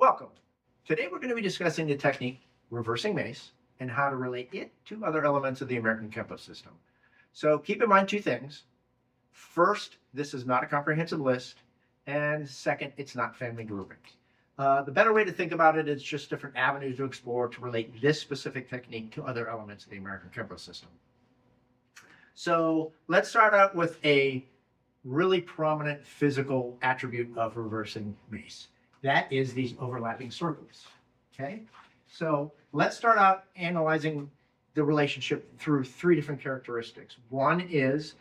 Welcome. Today we're going to be discussing the technique reversing mace and how to relate it to other elements of the American Kenpo system. So keep in mind two things. First, this is not a comprehensive list. And second, it's not family grouping. The better way to think about it is just different avenues to explore to relate this specific technique to other elements of the American Kenpo system. So let's start out with a really prominent physical attribute of reversing mace. That is these overlapping circles, okay? So let's start out analyzing the relationship through three different characteristics. One is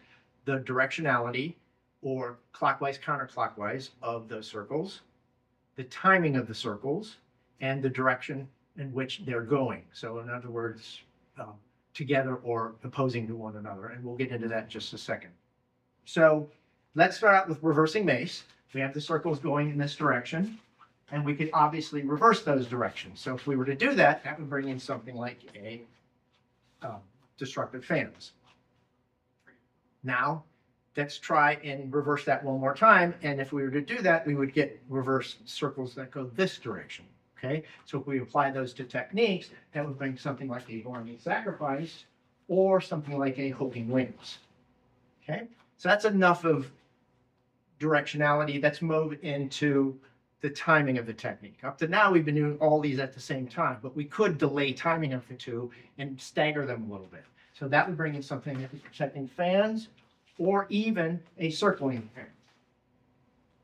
the directionality, or clockwise, counterclockwise, of those circles, the timing of the circles, and the direction in which they're going. So in other words, together or opposing to one another, and we'll get into that in just a second. So let's start out with reversing mace. We have the circles going in this direction, and we could obviously reverse those directions. So if we were to do that, that would bring in something like a destructive fans. Now, let's try and reverse that one more time. And if we were to do that, we would get reverse circles that go this direction. Okay, so if we apply those to techniques, that would bring something like a Gormley sacrifice or something like a hoping wings. Okay, so that's enough of directionality. Let's move into the timing of the technique. Up to now, we've been doing all these at the same time, but we could delay timing of the two and stagger them a little bit. So that would bring in something like protecting fans or even a circling fan.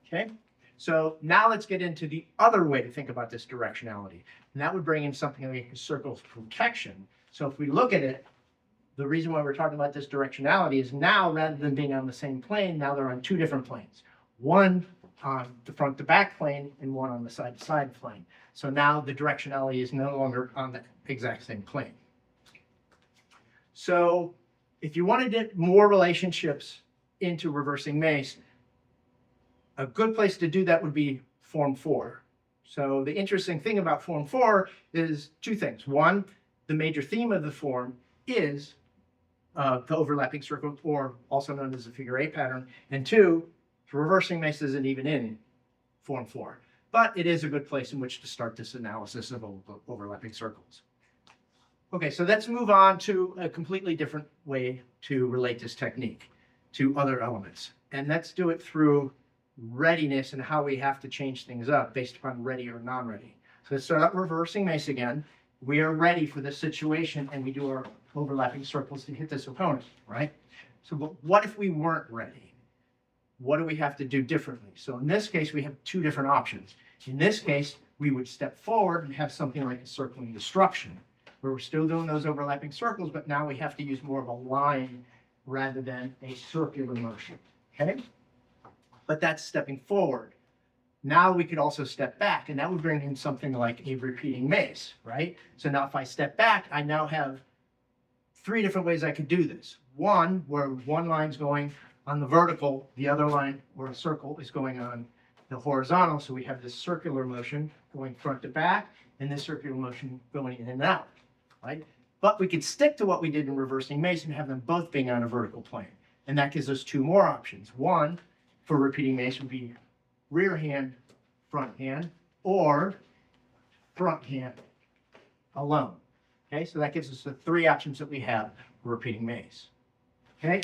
Okay, so now let's get into the other way to think about this directionality. And that would bring in something like a circle of protection. So if we look at it, the reason why we're talking about this directionality is now, rather than being on the same plane, now they're on two different planes. One on the front to back plane and one on the side to side plane. So now the directionality is no longer on the exact same plane. So if you want to get more relationships into reversing mace, a good place to do that would be form 4. So the interesting thing about form 4 is two things. One, the major theme of the form is the overlapping circle, or also known as the figure 8 pattern. And two, reversing mace isn't even in form 4, but it is a good place in which to start this analysis of overlapping circles. Okay, so let's move on to a completely different way to relate this technique to other elements. And let's do it through readiness and how we have to change things up based upon ready or non-ready. So let's start out reversing mace again. We are ready for this situation, and we do our overlapping circles to hit this opponent, right? So but what if we weren't ready? What do we have to do differently? So in this case, we have two different options. In this case, we would step forward and have something like a circling destruction, where we're still doing those overlapping circles, but now we have to use more of a line rather than a circular motion, okay? But that's stepping forward. Now we could also step back, and that would bring in something like a repeating mace, right? So now if I step back, I now have three different ways I could do this. One, where one line's going on the vertical, the other line, or a circle, is going on the horizontal. So we have this circular motion going front to back, and this circular motion going in and out, right? But we could stick to what we did in reversing mace and have them both being on a vertical plane. And that gives us two more options. One, for repeating mace, would be rear hand, front hand, or front hand alone. Okay, so that gives us the three options that we have for repeating mace. Okay,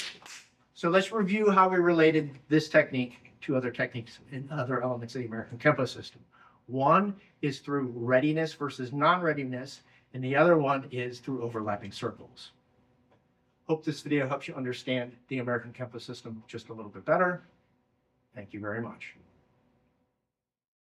so let's review how we related this technique to other techniques and other elements of the American Kenpo system. One is through readiness versus non-readiness, and the other one is through overlapping circles. Hope this video helps you understand the American Kenpo system just a little bit better. Thank you very much.